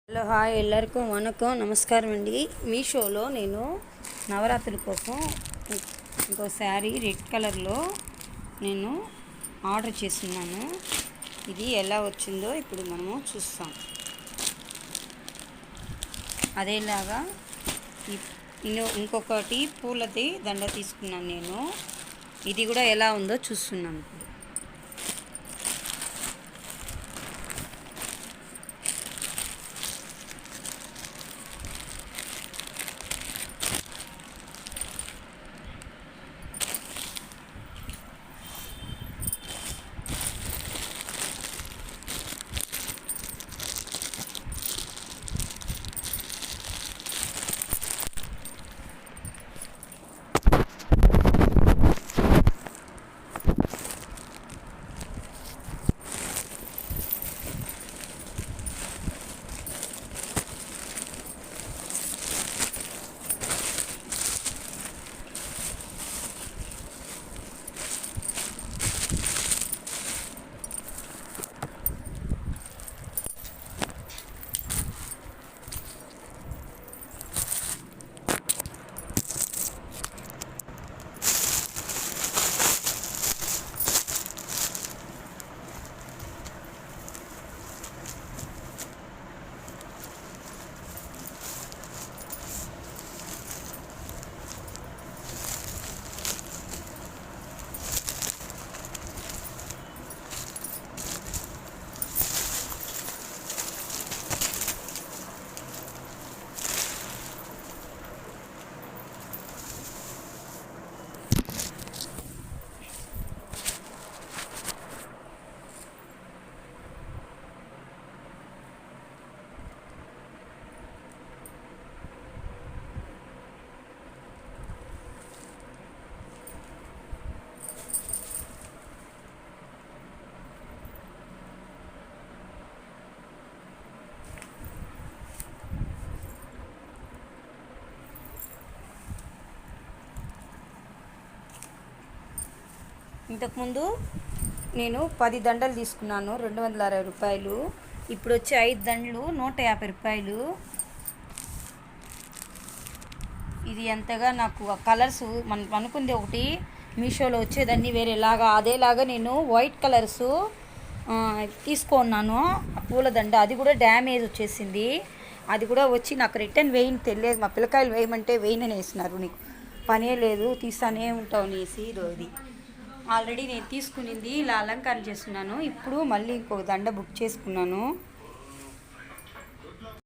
Hello hi ఎల్లరికూ వనకం నమస్కారం అండి. మీషోలో నేను నవరాత్రుల కోసం ఇంకో శారీ రెడ్ కలర్లో నేను ఆర్డర్ చేస్తున్నాను. ఇది ఎలా వచ్చిందో ఇప్పుడు మనము చూస్తాం. అదేలాగా ఇంకొకటి పూలది దండ తీసుకున్నాను నేను. ఇది కూడా ఎలా ఉందో చూస్తున్నాను ఇప్పుడు. ఇంతకుముందు నేను 10 దండలు తీసుకున్నాను, 260 రూపాయలు. ఇప్పుడు వచ్చే 5 దండలు 150 రూపాయలు. ఇది ఎంతగా నాకు ఆ కలర్స్ మనం అనుకుంది ఒకటి, మీషోలో వచ్చేదాన్ని వేరేలాగా. అదేలాగా నేను వైట్ కలర్స్ తీసుకున్నాను. ఆ పూలదండ అది కూడా డ్యామేజ్ వచ్చేసింది. అది కూడా వచ్చి నాకు రిటర్న్ వేయని తెలియదు. మా పిల్లకాయలు వేయమంటే వేయనని వేసినారు. నీకు పనే లేదు, తీస్తానే ఉంటావు అనేసి. ఇది ఆల్రెడీ నేను తీసుకునింది ఇలా అలంకారం చేస్తున్నాను. ఇప్పుడు మళ్ళీ ఇంకో దండ బుక్ చేసుకున్నాను.